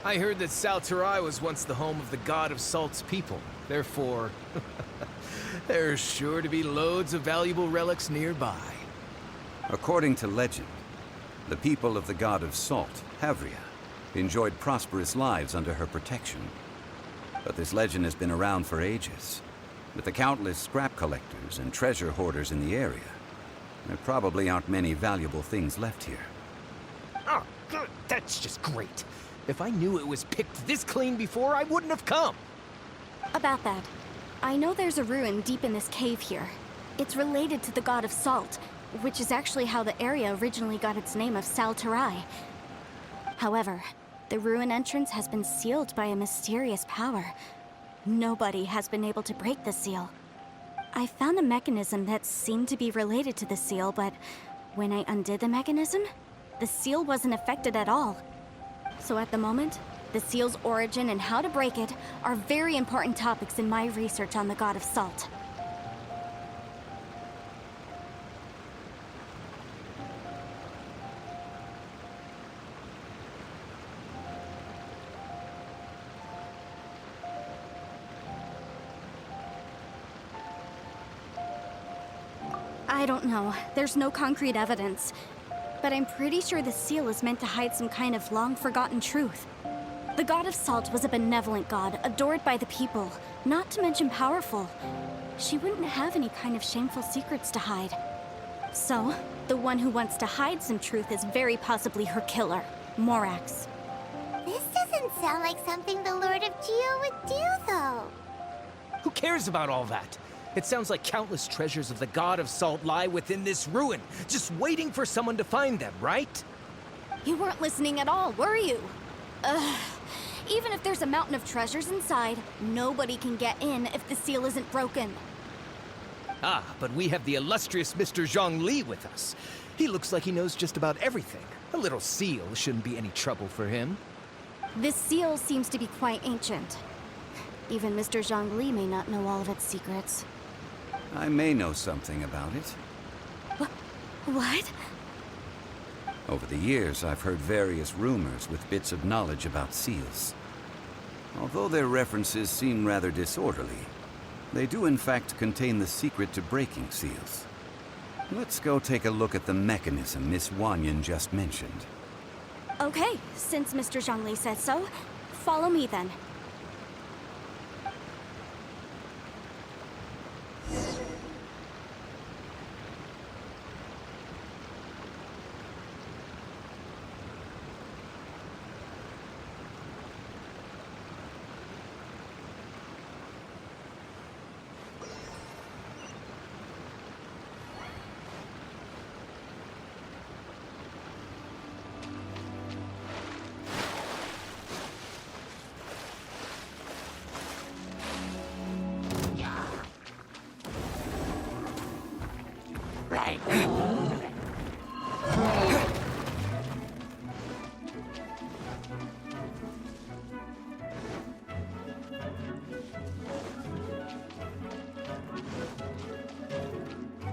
I heard that Salterai was once the home of the god of Salt's people. Therefore, there's sure to be loads of valuable relics nearby. According to legend, the people of the god of Salt, Havria, enjoyed prosperous lives under her protection. But this legend has been around for ages. With the countless scrap collectors and treasure hoarders in the area, there probably aren't many valuable things left here. Oh, good. That's just great. If I knew it was picked this clean before, I wouldn't have come. About that, I know there's a ruin deep in this cave here. It's related to the god of Salt, which is actually how the area originally got its name of Salterai. However, the ruin entrance has been sealed by a mysterious power. Nobody has been able to break the seal. I found a mechanism that seemed to be related to the seal, but when I undid the mechanism, the seal wasn't affected at all. So at the moment, the seal's origin and how to break it are very important topics in my research on the god of Salt. I don't know. There's no concrete evidence. But I'm pretty sure the seal is meant to hide some kind of long-forgotten truth. The god of Salt was a benevolent god, adored by the people, not to mention powerful. She wouldn't have any kind of shameful secrets to hide. So, the one who wants to hide some truth is very possibly her killer, Morax. This doesn't sound like something the Lord of Geo would do, though. Who cares about all that? It sounds like countless treasures of the god of Salt lie within this ruin, just waiting for someone to find them, right? You weren't listening at all, were you? Even if there's a mountain of treasures inside, nobody can get in if the seal isn't broken. Ah, but we have the illustrious Mr. Zhongli with us. He looks like he knows just about everything. A little seal shouldn't be any trouble for him. This seal seems to be quite ancient. Even Mr. Zhongli may not know all of its secrets. I may know something about it. What? Over the years, I've heard various rumors with bits of knowledge about seals. Although their references seem rather disorderly, they do in fact contain the secret to breaking seals. Let's go take a look at the mechanism Miss Wanyan just mentioned. Okay, since Mr. Zhongli says so, follow me then.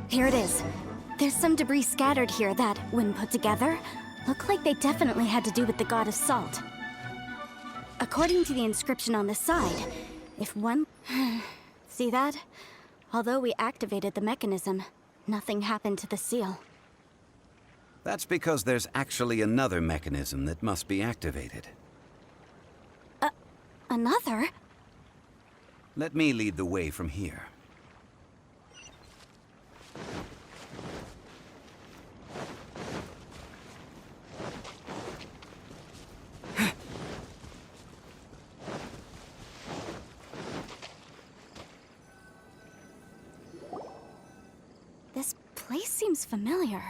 Here it is. There's some debris scattered here that, when put together, look like they definitely had to do with the god of Salt. According to the inscription on the side, if one... See that? Although we activated the mechanism, nothing happened to the seal. That's because there's actually another mechanism that must be activated. Another? Let me lead the way from here. This place seems familiar.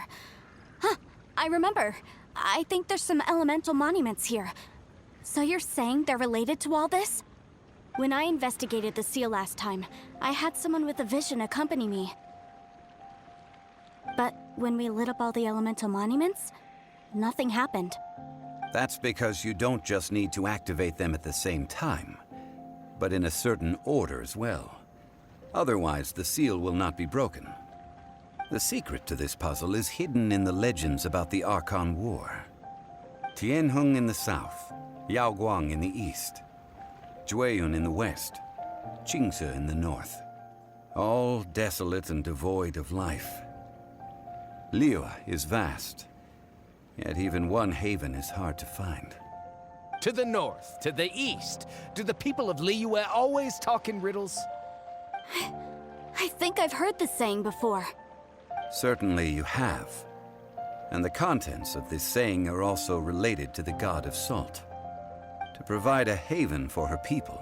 Huh, I remember. I think there's some elemental monuments here. So you're saying they're related to all this? When I investigated the seal last time, I had someone with a vision accompany me. But when we lit up all the elemental monuments, nothing happened. That's because you don't just need to activate them at the same time, but in a certain order as well. Otherwise, the seal will not be broken. The secret to this puzzle is hidden in the legends about the Archon War. Tianheng in the south, Yaoguang in the east, Jueyun in the west, Qingce in the north. All desolate and devoid of life. Liyue is vast, yet even one haven is hard to find. To the north, to the east. Do the people of Liyue always talk in riddles? I think I've heard this saying before. Certainly you have. And the contents of this saying are also related to the god of salt. To provide a haven for her people,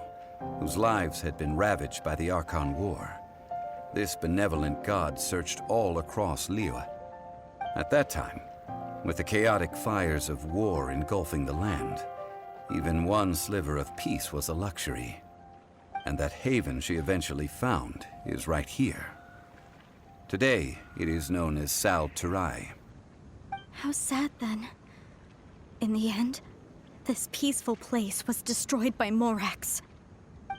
whose lives had been ravaged by the Archon War, this benevolent god searched all across Liyue. At that time, with the chaotic fires of war engulfing the land, even one sliver of peace was a luxury. And that haven she eventually found is right here. Today, it is known as Terai. How sad then. In the end, this peaceful place was destroyed by Morax.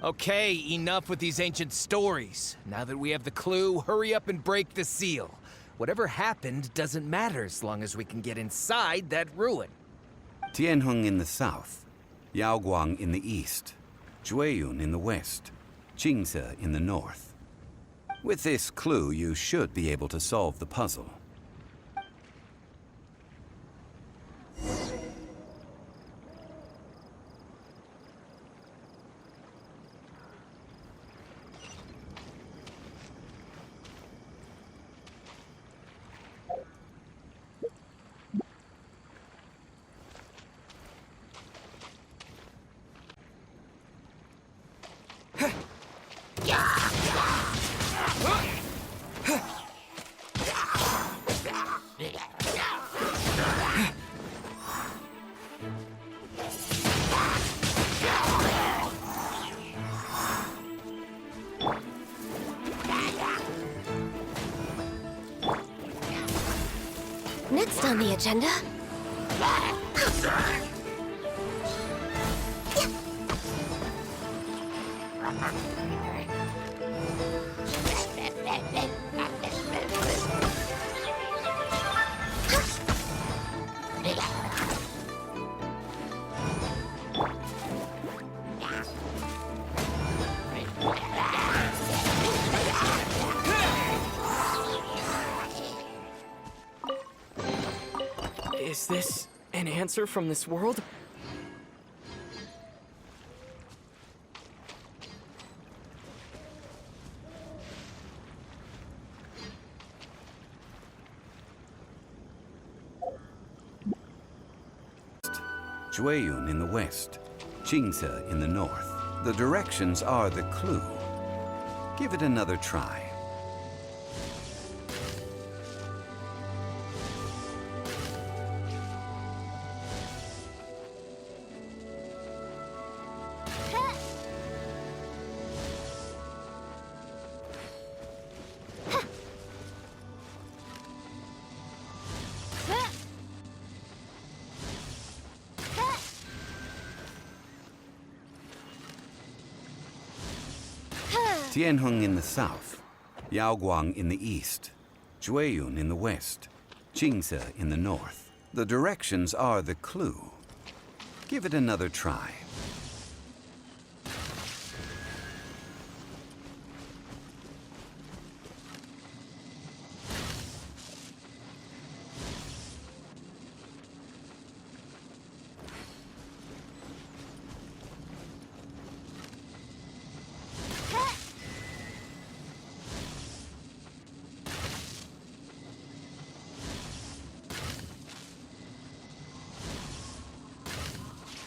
Okay, enough with these ancient stories. Now that we have the clue, hurry up and break the seal. Whatever happened doesn't matter as long as we can get inside that ruin. Tianheng in the south, Yaoguang in the east, Jueyun in the west, Qingce in the north. With this clue, you should be able to solve the puzzle. Next on the agenda... Is this an answer from this world? Jueyun in the west, Qingce in the north. The directions are the clue. Give it another try. Tianheng in the south, Yaoguang in the east, Jueyun in the west, Qingce in the north. The directions are the clue. Give it another try.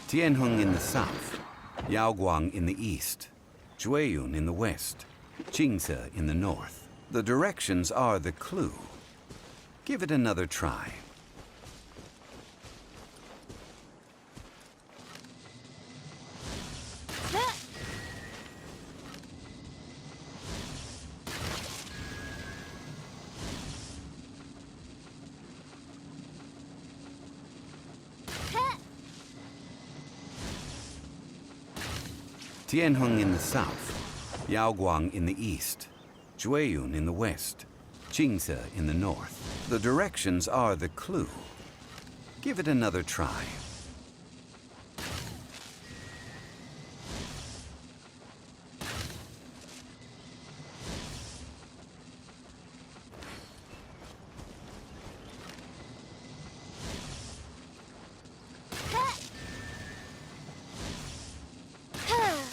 Tianheng in the south, Yaoguang in the east, Jueyun in the west, Qingce in the north. The directions are the clue. Give it another try. Tianheng in the south, Yaoguang in the east, Jueyun in the west, Qingce in the north. The directions are the clue. Give it another try.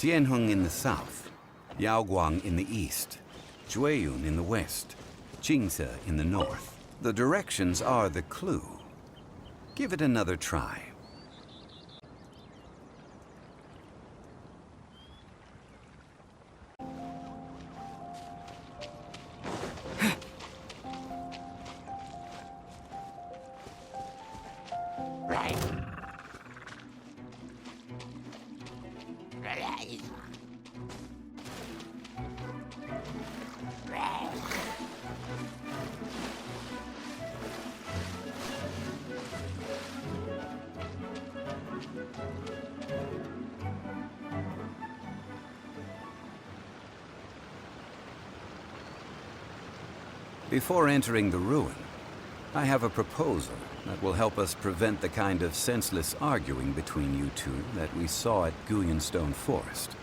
Tianheng in the south, Yaoguang in the east, Jueyun in the west, Jingze in the north. The directions are the clue. Give it another try. Before entering the ruin, I have a proposal that will help us prevent the kind of senseless arguing between you two that we saw at Guyenstone Forest.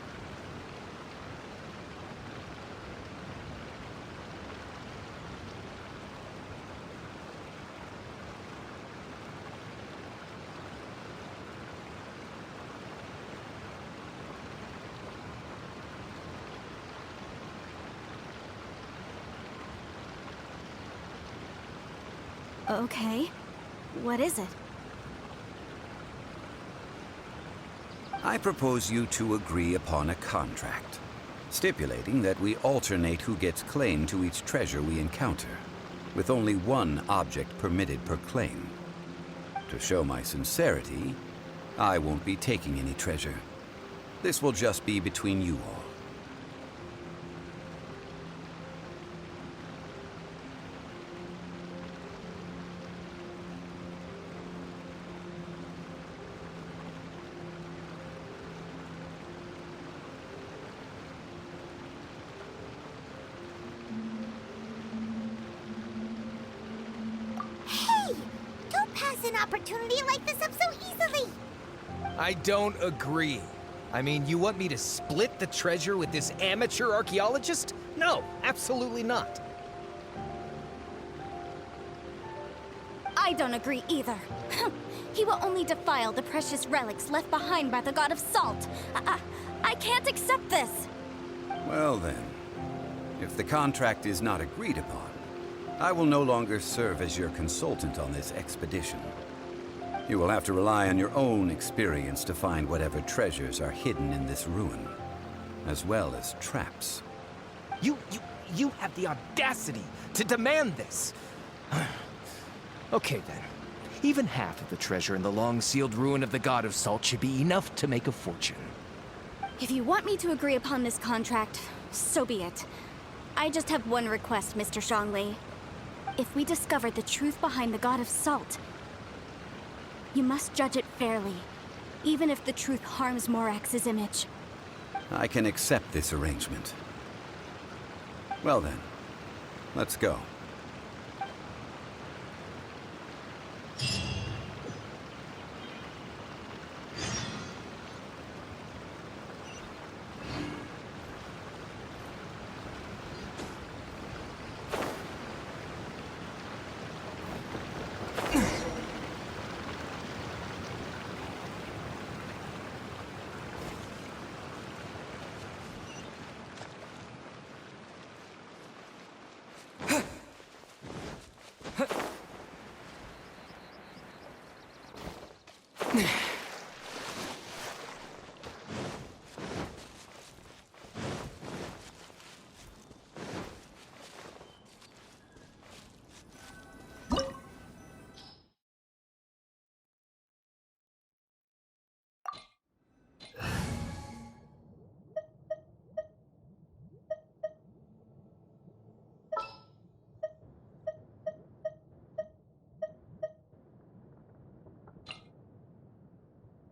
Okay. What is it? I propose you two agree upon a contract, stipulating that we alternate who gets claim to each treasure we encounter, with only one object permitted per claim. To show my sincerity, I won't be taking any treasure. This will just be between you all. An opportunity like this up so easily. I don't agree. I mean, you want me to split the treasure with this amateur archaeologist? No, absolutely not. I don't agree either. He will only defile the precious relics left behind by the god of salt. I can't accept this. Well then, if the contract is not agreed upon, I will no longer serve as your consultant on this expedition. You will have to rely on your own experience to find whatever treasures are hidden in this ruin, as well as traps. You have the audacity to demand this. Okay then. Even half of the treasure in the long-sealed ruin of the God of Salt should be enough to make a fortune. If you want me to agree upon this contract, so be it. I just have one request, Mr. Zhongli. If we discover the truth behind the God of Salt, you must judge it fairly, even if the truth harms Morax's image. I can accept this arrangement. Well then, let's go.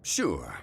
Sure.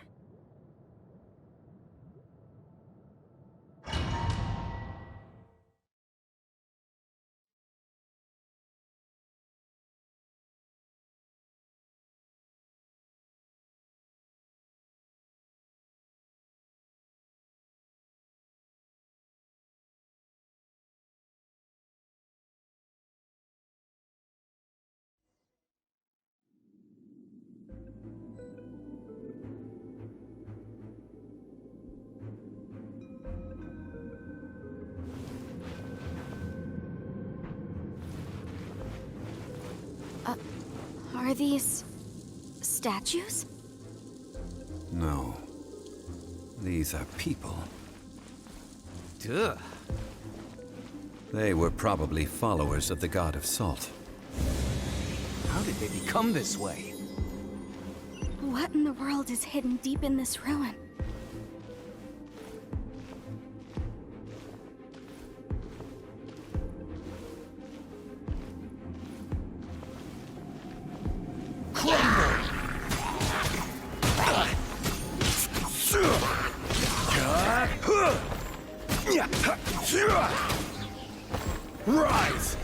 Are these statues? No. These are people. Duh. They were probably followers of the god of salt. How did they become this way? What in the world is hidden deep in this ruin? Rise!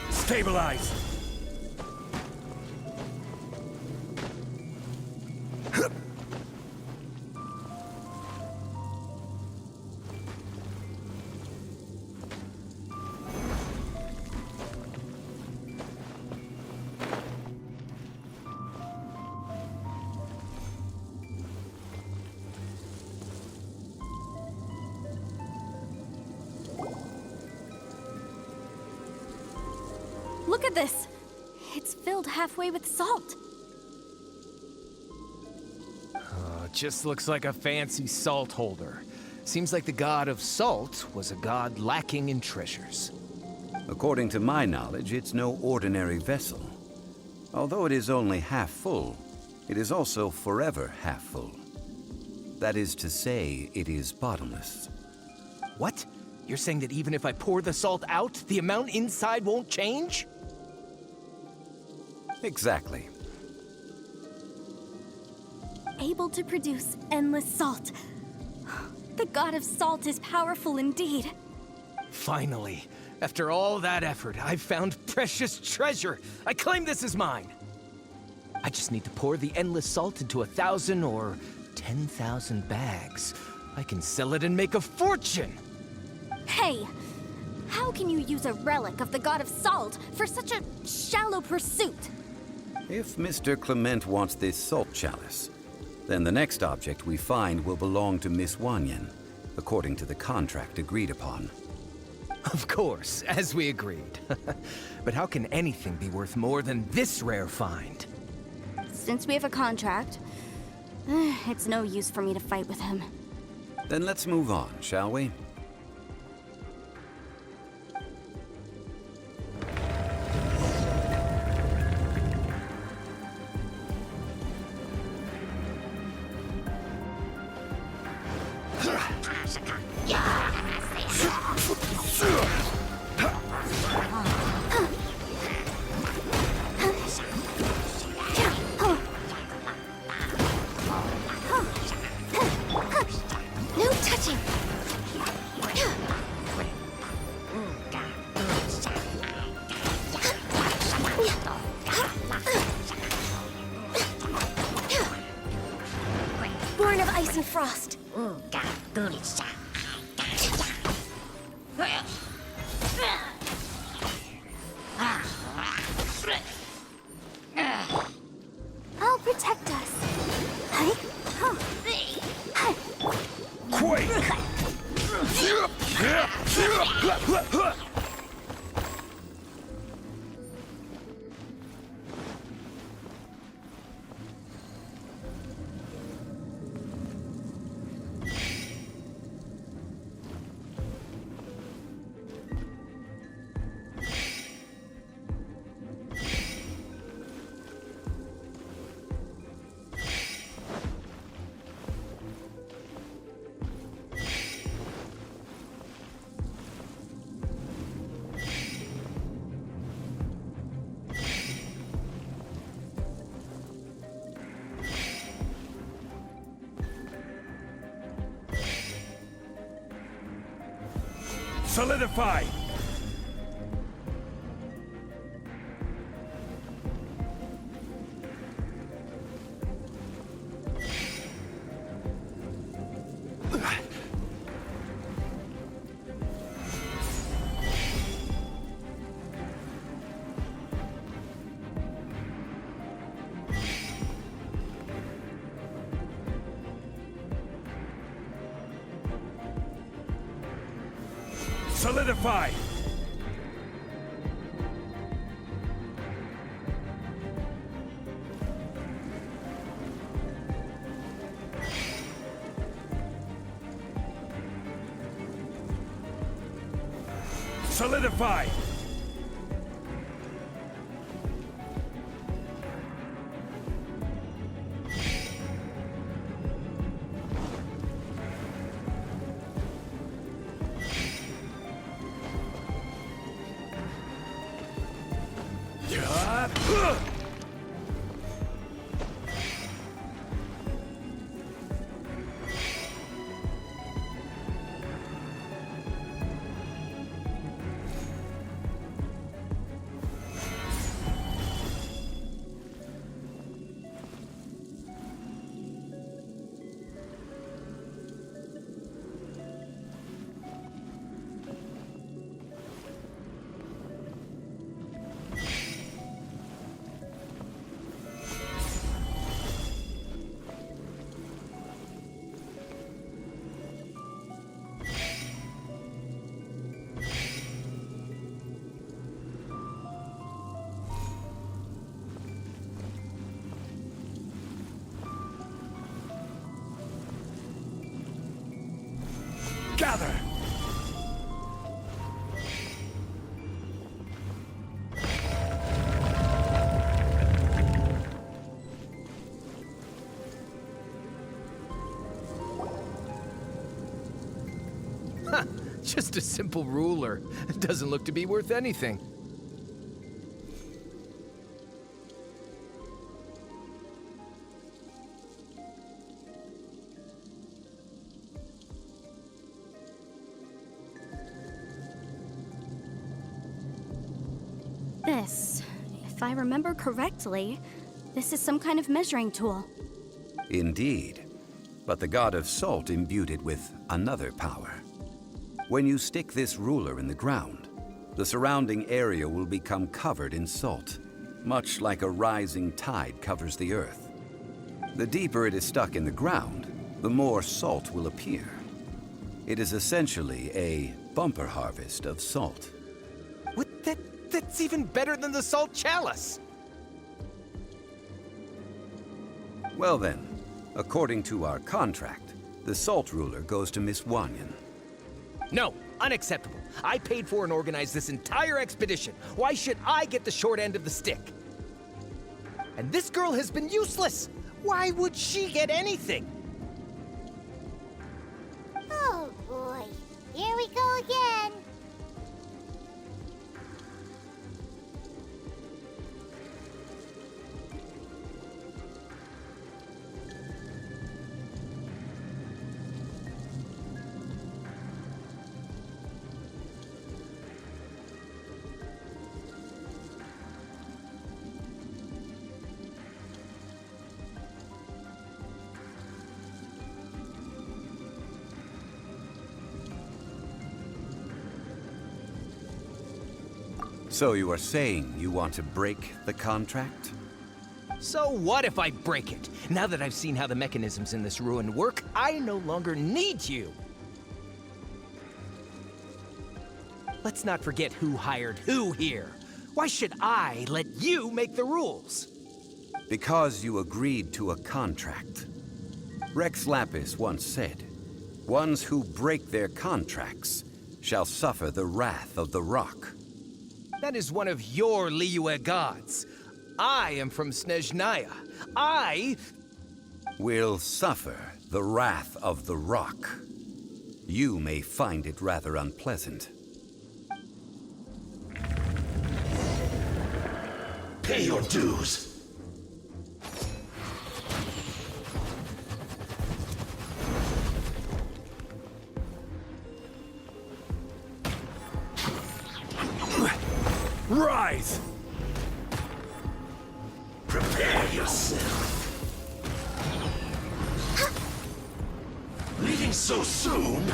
Stabilize! Look at this! It's filled halfway with salt. Just looks like a fancy salt holder. Seems like the god of salt was a god lacking in treasures. According to my knowledge, it's no ordinary vessel. Although it is only half full, it is also forever half full. That is to say, it is bottomless. What? You're saying that even if I pour the salt out, the amount inside won't change? Exactly. Able to produce endless salt. The god of salt is powerful indeed. Finally, after all that effort, I've found precious treasure. I claim this as mine. I just need to pour the endless salt into 1,000 or 10,000 bags. I can sell it and make a fortune. Hey, how can you use a relic of the god of salt for such a shallow pursuit? If Mr. Clement wants this salt chalice, then the next object we find will belong to Miss Wanyan, according to the contract agreed upon. Of course, as we agreed. But how can anything be worth more than this rare find? Since we have a contract, it's no use for me to fight with him. Then let's move on, shall we? No touching! Born of ice and frost. Solidify! Solidify! Solidify! Gather! Just a simple ruler. It doesn't look to be worth anything. This, if I remember correctly, this is some kind of measuring tool. Indeed. But the god of salt imbued it with another power. When you stick this ruler in the ground, the surrounding area will become covered in salt, much like a rising tide covers the earth. The deeper it is stuck in the ground, the more salt will appear. It is essentially a bumper harvest of salt. What? That's even better than the salt chalice! Well then, according to our contract, the salt ruler goes to Miss Wanyan. No, unacceptable. I paid for and organized this entire expedition. Why should I get the short end of the stick? And this girl has been useless. Why would she get anything? Oh boy, here we go again. So you are saying you want to break the contract? So what if I break it? Now that I've seen how the mechanisms in this ruin work, I no longer need you. Let's not forget who hired who here. Why should I let you make the rules? Because you agreed to a contract. Rex Lapis once said, "Ones who break their contracts shall suffer the wrath of the rock." That is one of your Liyue gods. I am from Snezhnaya. I will suffer the wrath of the rock. You may find it rather unpleasant. Pay your dues! Rise! Prepare yourself. Leaving so soon?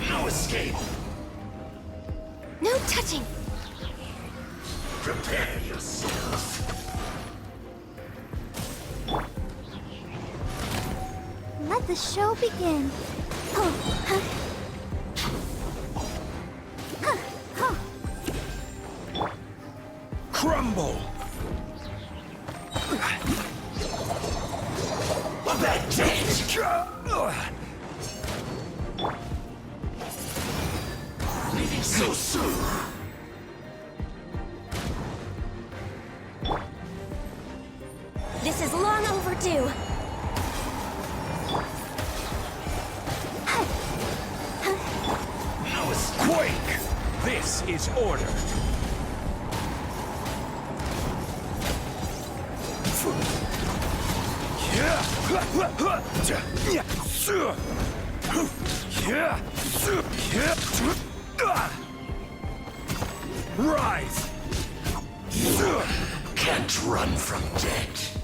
No escape. No touching! Prepare yourself. Let the show begin. Oh, huh. Crumble! That's it! Leaving so soon? This is long overdue. No escape! Quake! This is order. Rise! Can't run from death.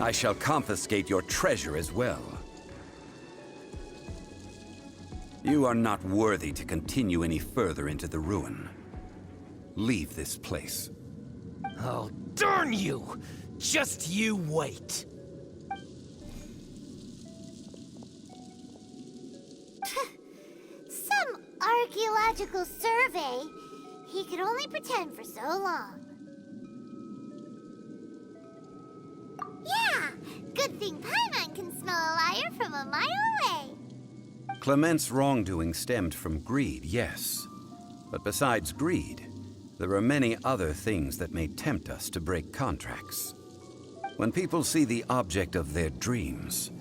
I shall confiscate your treasure as well. You are not worthy to continue any further into the ruin. Leave this place. Oh, darn you! Just you wait. Some archaeological survey. He could only pretend for so long. Yeah, good thing Paimon can smell a liar from a mile away. Clement's wrongdoing stemmed from greed, yes. But besides greed, there are many other things that may tempt us to break contracts. When people see the object of their dreams,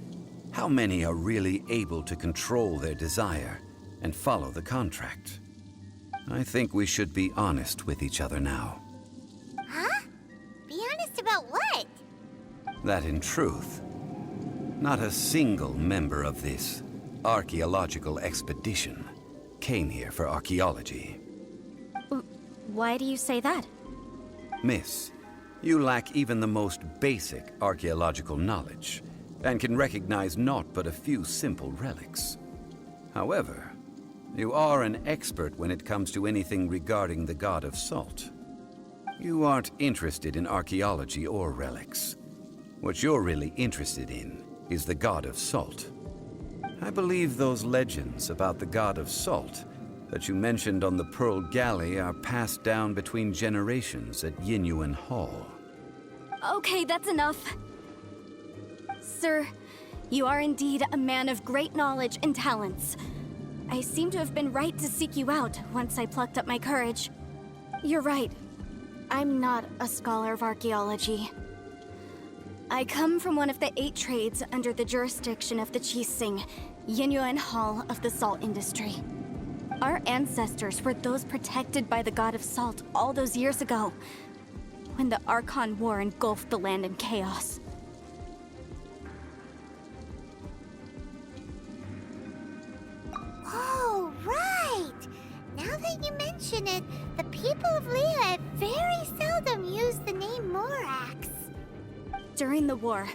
how many are really able to control their desire and follow the contract? I think we should be honest with each other now. Huh? Be honest about what? That in truth, not a single member of this archaeological expedition came here for archaeology. Why do you say that? Miss, you lack even the most basic archaeological knowledge, and can recognize naught but a few simple relics. However, you are an expert when it comes to anything regarding the god of salt. You aren't interested in archaeology or relics. What you're really interested in is the god of salt. I believe those legends about the god of salt that you mentioned on the Pearl Galley are passed down between generations at Yinyuan Hall. Okay, that's enough. Sir, you are indeed a man of great knowledge and talents. I seem to have been right to seek you out once I plucked up my courage. You're right. I'm not a scholar of archaeology. I come from one of the 8 trades under the jurisdiction of the Chising, Yinyuan Hall of the salt industry. Our ancestors were those protected by the god of salt all those years ago, when the Archon War engulfed the land in chaos. Oh, right! Now that you mention it, the people of Leah very seldom use the name Morax. During the war,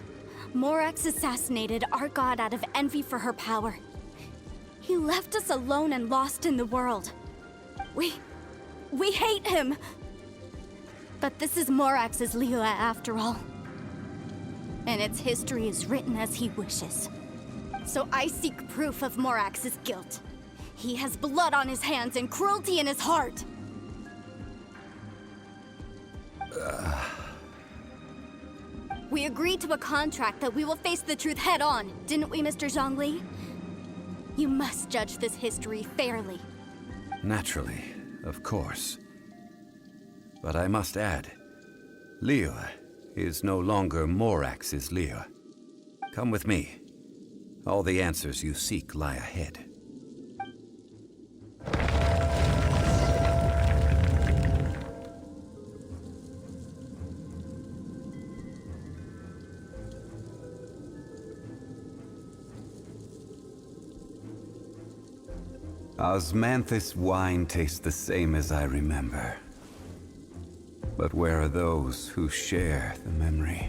Morax assassinated our god out of envy for her power. He left us alone and lost in the world. We hate him! But this is Morax's Leah after all. And its history is written as he wishes. So I seek proof of Morax's guilt. He has blood on his hands and cruelty in his heart. We agreed to a contract that we will face the truth head on, didn't we, Mr. Zhongli? You must judge this history fairly. Naturally, of course. But I must add, Leah is no longer Morax's Leah. Come with me. All the answers you seek lie ahead. Osmanthus wine tastes the same as I remember. But where are those who share the memory?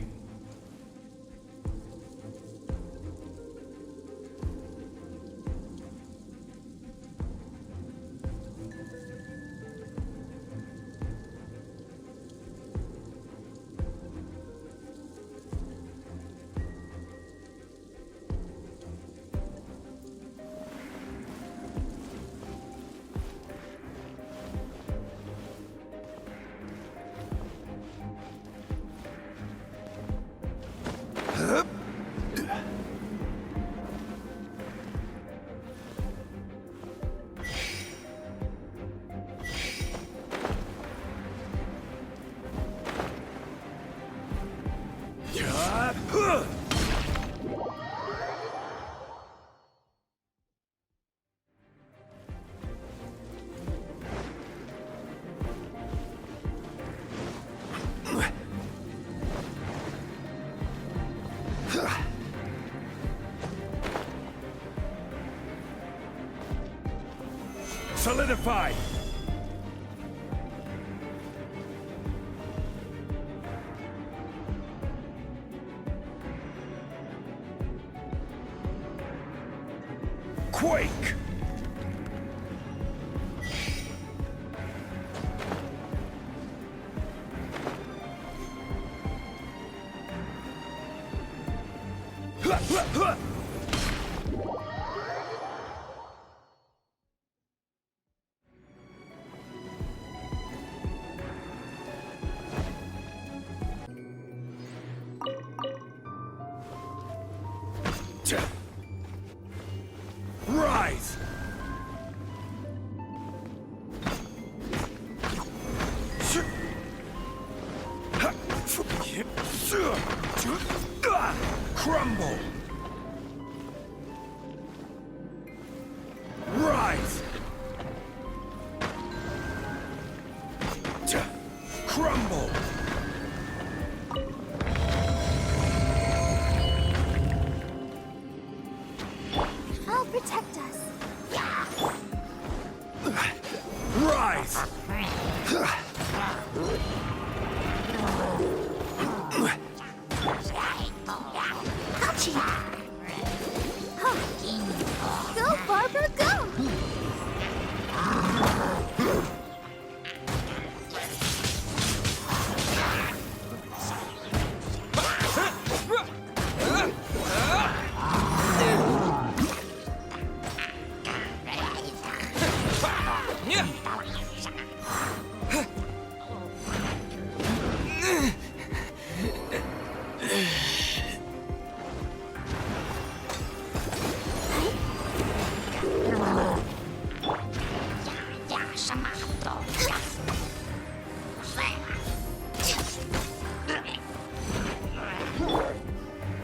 Solidify! Quake! Rise! Crumble! Rise! Crumble! I'll protect us. Rise! Ouchie! Huh. Go, Barbara, go!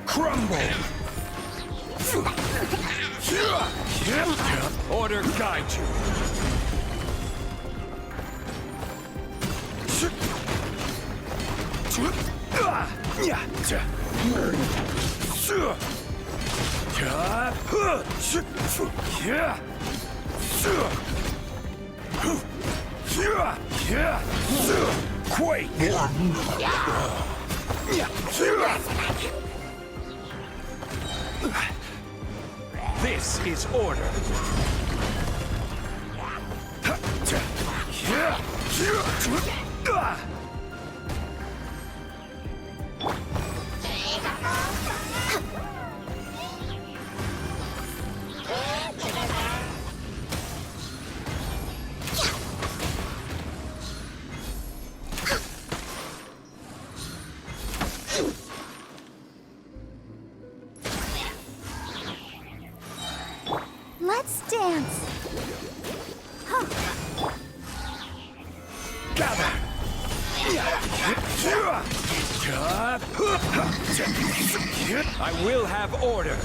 Crumble! Order guide you. Quake! This is order. Let's dance. Gather! I will have order.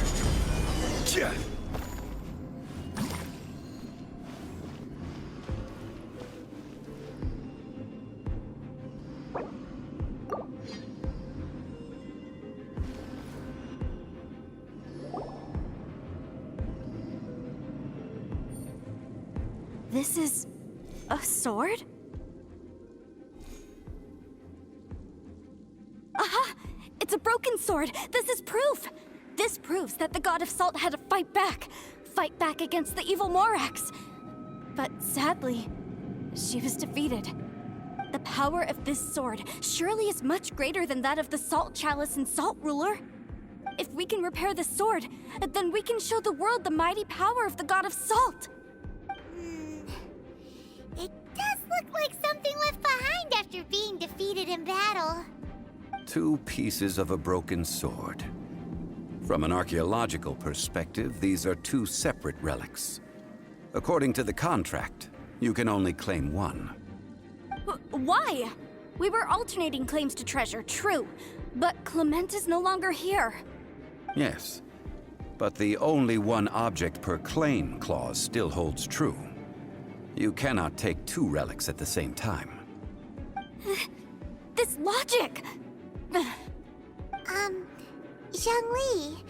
This is a sword? Aha! It's a broken sword! This is proof! This proves that the God of Salt had to fight back against the evil Morax. But sadly, she was defeated. The power of this sword surely is much greater than that of the Salt Chalice and Salt Ruler. If we can repair the sword, then we can show the world the mighty power of the God of Salt. It does look like something left behind after being defeated in battle. 2 pieces of a broken sword. From an archaeological perspective, these are 2 separate relics. According to the contract, you can only claim one. Why? We were alternating claims to treasure, true. But Clement is no longer here. Yes, but the only one object per claim clause still holds true. You cannot take 2 relics at the same time. This logic! Zhongli,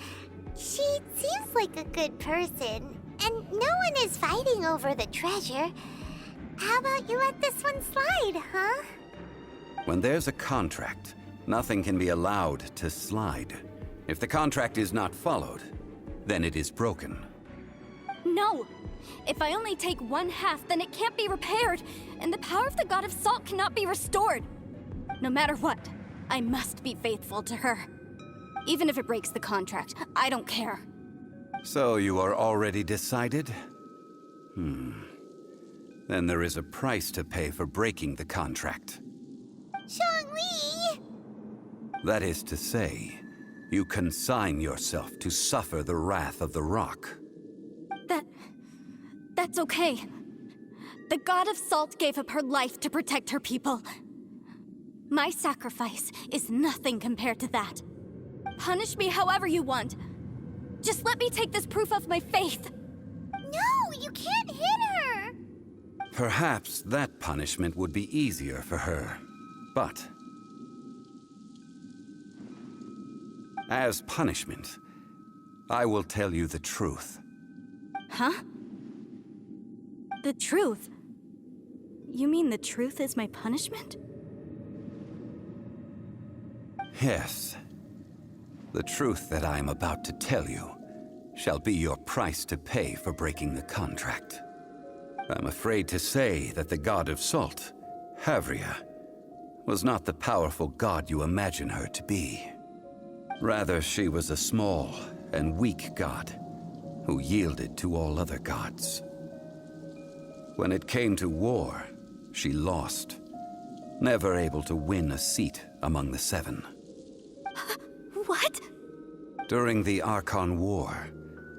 she seems like a good person, and no one is fighting over the treasure. How about you let this one slide, huh? When there's a contract, nothing can be allowed to slide. If the contract is not followed, then it is broken. No! If I only take 1/2, then it can't be repaired, and the power of the God of Salt cannot be restored. No matter what, I must be faithful to her. Even if it breaks the contract, I don't care. So you are already decided? Then there is a price to pay for breaking the contract. Zhongli! That is to say, you consign yourself to suffer the wrath of the rock. That's okay. The God of Salt gave up her life to protect her people. My sacrifice is nothing compared to that. Punish me however you want. Just let me take this proof of my faith. No, you can't hit her! Perhaps that punishment would be easier for her, but as punishment, I will tell you the truth. Huh? The truth? You mean the truth is my punishment? Yes. The truth that I am about to tell you shall be your price to pay for breaking the contract. I'm afraid to say that the God of Salt, Havria, was not the powerful god you imagine her to be. Rather, she was a small and weak god who yielded to all other gods. When it came to war, she lost, never able to win a seat among the 7. What? During the Archon War,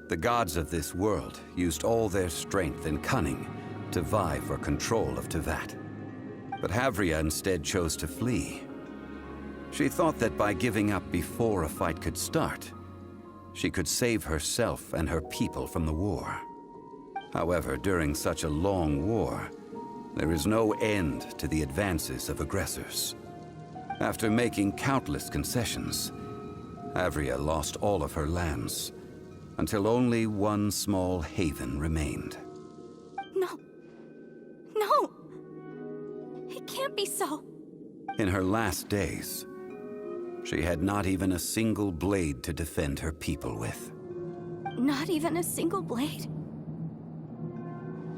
the gods of this world used all their strength and cunning to vie for control of Tevat. But Havria instead chose to flee. She thought that by giving up before a fight could start, she could save herself and her people from the war. However, during such a long war, there is no end to the advances of aggressors. After making countless concessions, Havria lost all of her lands, until only one small haven remained. No. No! It can't be so. In her last days, she had not even a single blade to defend her people with. Not even a single blade?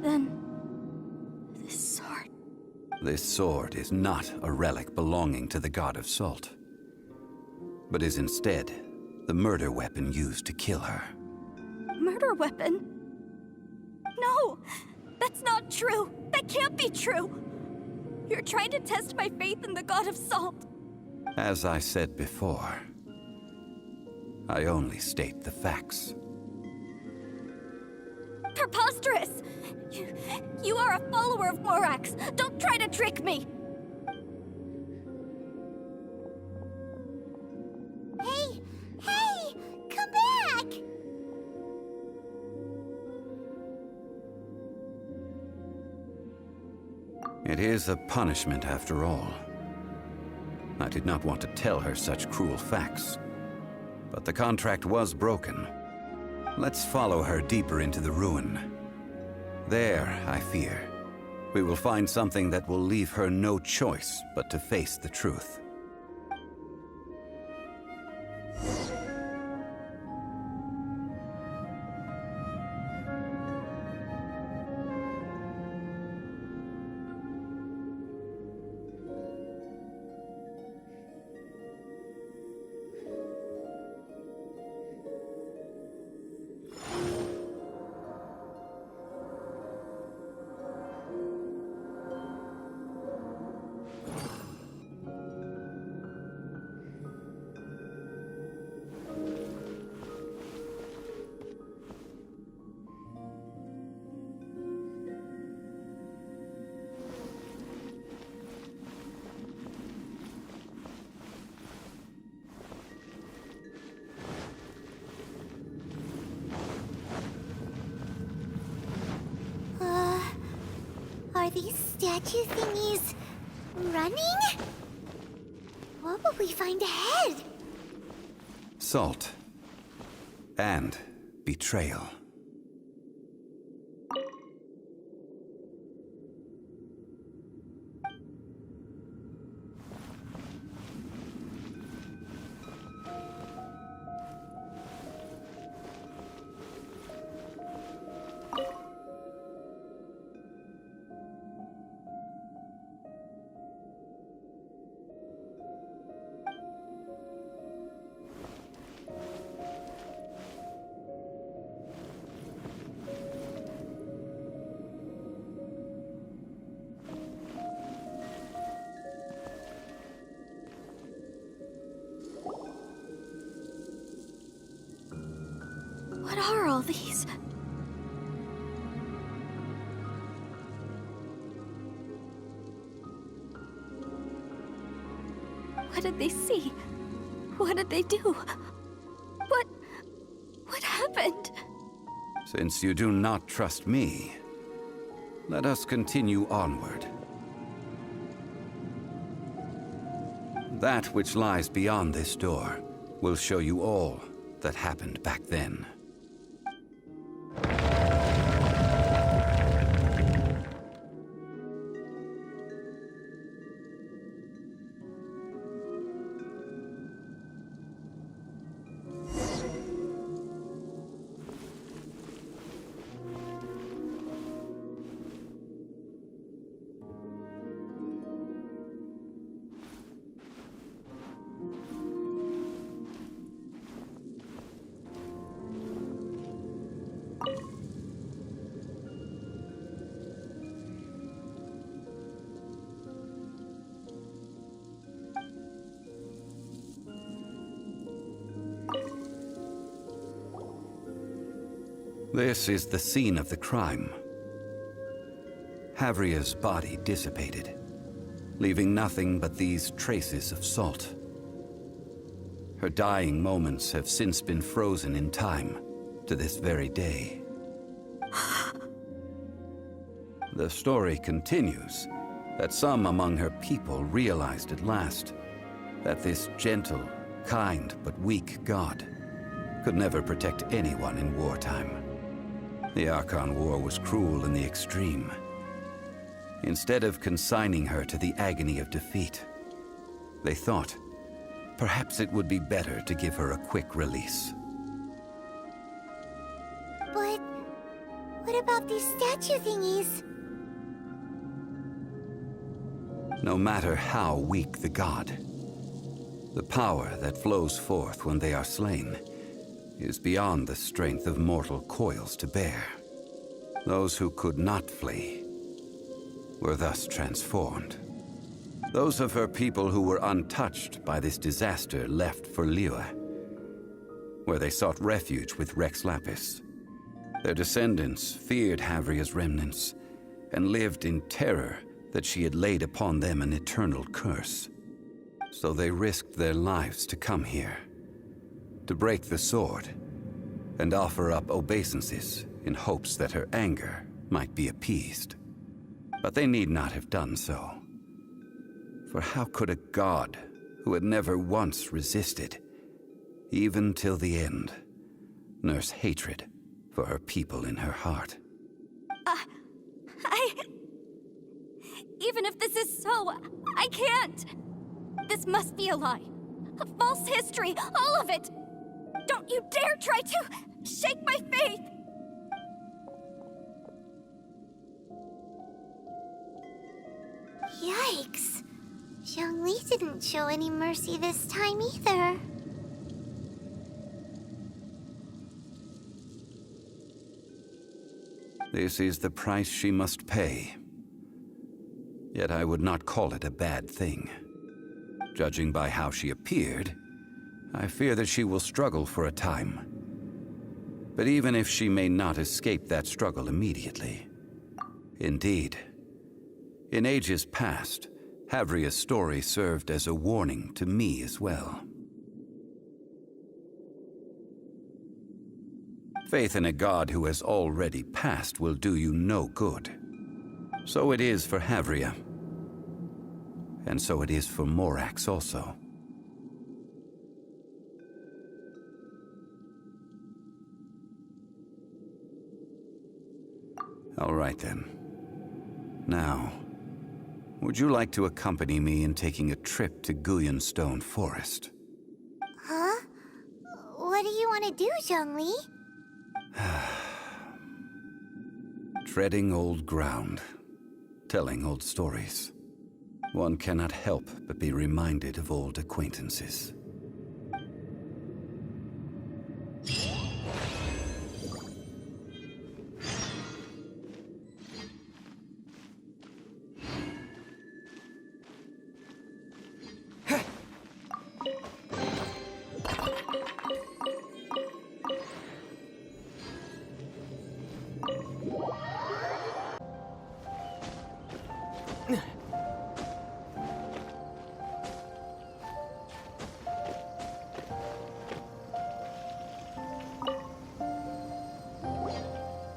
Then... this sword... This sword is not a relic belonging to the God of Salt, but is instead the murder weapon used to kill her. Murder weapon? No! That's not true! That can't be true! You're trying to test my faith in the God of Salt. As I said before, I only state the facts. Preposterous! You are a follower of Morax! Don't try to trick me! Hey! Hey! Come back! It is a punishment after all. I did not want to tell her such cruel facts, but the contract was broken. Let's follow her deeper into the ruin. There, I fear, we will find something that will leave her no choice but to face the truth. Are these statue thingies running? What will we find ahead? Salt. And betrayal. What are all these? What did they see? What did they do? What happened? Since you do not trust me, let us continue onward. That which lies beyond this door will show you all that happened back then. This is the scene of the crime. Havria's body dissipated, leaving nothing but these traces of salt. Her dying moments have since been frozen in time to this very day. The story continues that some among her people realized at last that this gentle, kind, but weak god could never protect anyone in wartime. The Archon War was cruel in the extreme. Instead of consigning her to the agony of defeat, they thought perhaps it would be better to give her a quick release. But what about these statue thingies? No matter how weak the god, the power that flows forth when they are slain is beyond the strength of mortal coils to bear. Those who could not flee were thus transformed. Those of her people who were untouched by this disaster left for Liyue, where they sought refuge with Rex Lapis. Their descendants feared Havria's remnants and lived in terror that she had laid upon them an eternal curse. So they risked their lives to come here, to break the sword, and offer up obeisances in hopes that her anger might be appeased. But they need not have done so. For how could a god who had never once resisted, even till the end, nurse hatred for her people in her heart? so. I can't. This must be a lie. A false history, all of it. Don't you dare try to shake my faith. Yikes. Zhongli didn't show any mercy this time either. This is the price she must pay. Yet I would not call it a bad thing. Judging by how she appeared, I fear that she will struggle for a time. But even if she may not escape that struggle immediately. Indeed, in ages past, Havria's story served as a warning to me as well. Faith in a god who has already passed will do you no good. So it is for Havria. And so it is for Morax also. All right then. Now, would you like to accompany me in taking a trip to Guyanstone Forest? Huh? What do you want to do, Zhongli? Treading old ground, telling old stories. One cannot help but be reminded of old acquaintances.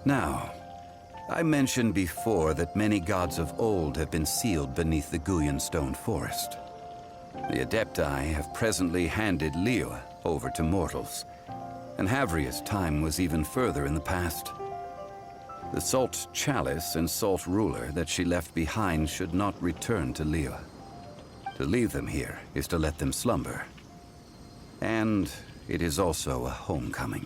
Now, I mentioned before that many gods of old have been sealed beneath the Guyanstone Forest. The Adepti have presently handed Liyue over to mortals, and Havria's time was even further in the past. The Salt Chalice and Salt Ruler that she left behind should not return to Liyue. To leave them here is to let them slumber. And it is also a homecoming.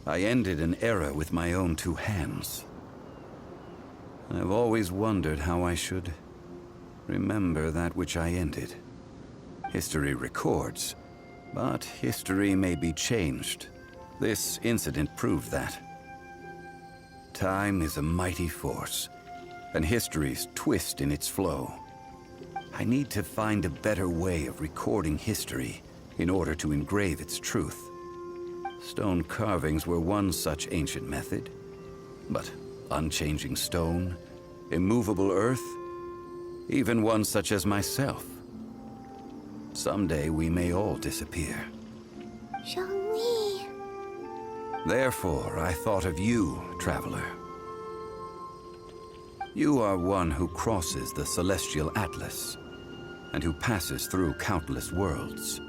I ended an era with my own two hands. I've always wondered how I should remember that which I ended. History records, but history may be changed. This incident proved that. Time is a mighty force, and history's twist in its flow. I need to find a better way of recording history in order to engrave its truth. Stone carvings were one such ancient method, but unchanging stone, immovable earth, even one such as myself. Someday we may all disappear. Zhongli. Therefore, I thought of you, traveler. You are one who crosses the celestial atlas, and who passes through countless worlds.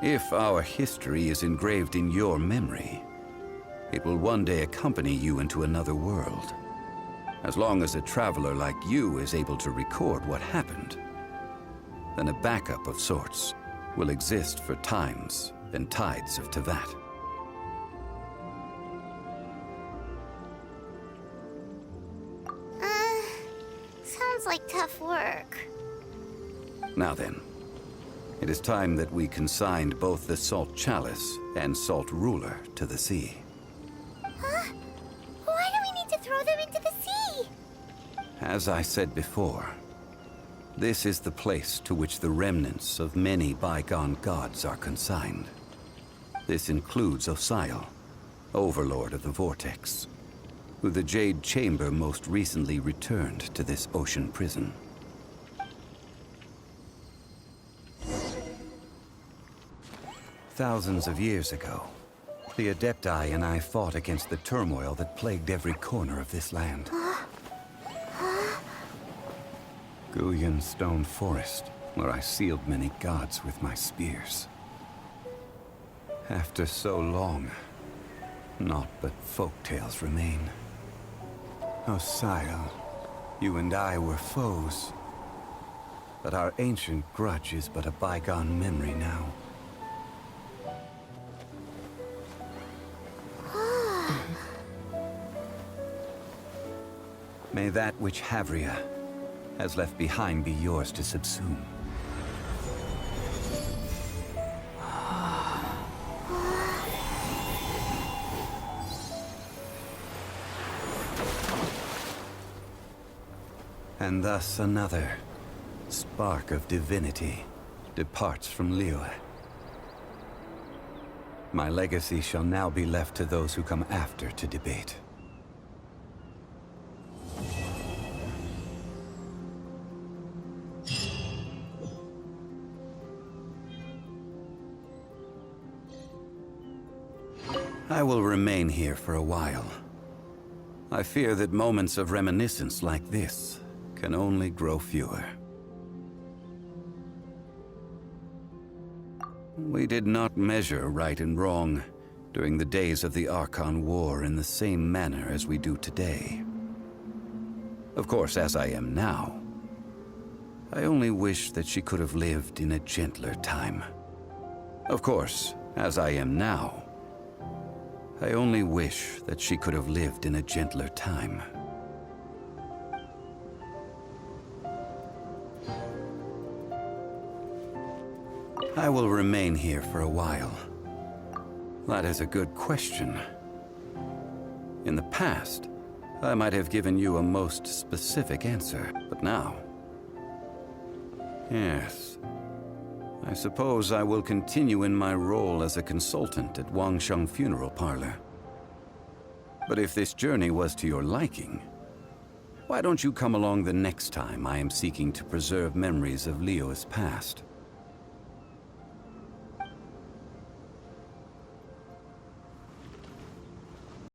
If our history is engraved in your memory, it will one day accompany you into another world. As long as a traveler like you is able to record what happened, then a backup of sorts will exist for times and tides of Tevat. Sounds like tough work. Now then, it is time that we consigned both the Salt Chalice and Salt Ruler to the sea. Huh? Why do we need to throw them into the sea? As I said before, this is the place to which the remnants of many bygone gods are consigned. This includes Osial, Overlord of the Vortex, who the Jade Chamber most recently returned to this ocean prison. Thousands of years ago, the Adepti and I fought against the turmoil that plagued every corner of this land. Guyan Stone Forest, where I sealed many gods with my spears. After so long, naught but folktales remain. Osial, you and I were foes, but our ancient grudge is but a bygone memory now. May that which Havria has left behind be yours to subsume. And thus another spark of divinity departs from Liyue. My legacy shall now be left to those who come after to debate. I will remain here for a while. I fear that moments of reminiscence like this can only grow fewer. We did not measure right and wrong during the days of the Archon War in the same manner as we do today. Of course, as I am now, I only wish that she could have lived in a gentler time. Of course, as I am now, I only wish that she could have lived in a gentler time. I will remain here for a while. That is a good question. In the past, I might have given you a most specific answer, but now... Yes. I suppose I will continue in my role as a consultant at Wangsheng Funeral Parlor. But if this journey was to your liking, why don't you come along the next time I am seeking to preserve memories of Liyue's past?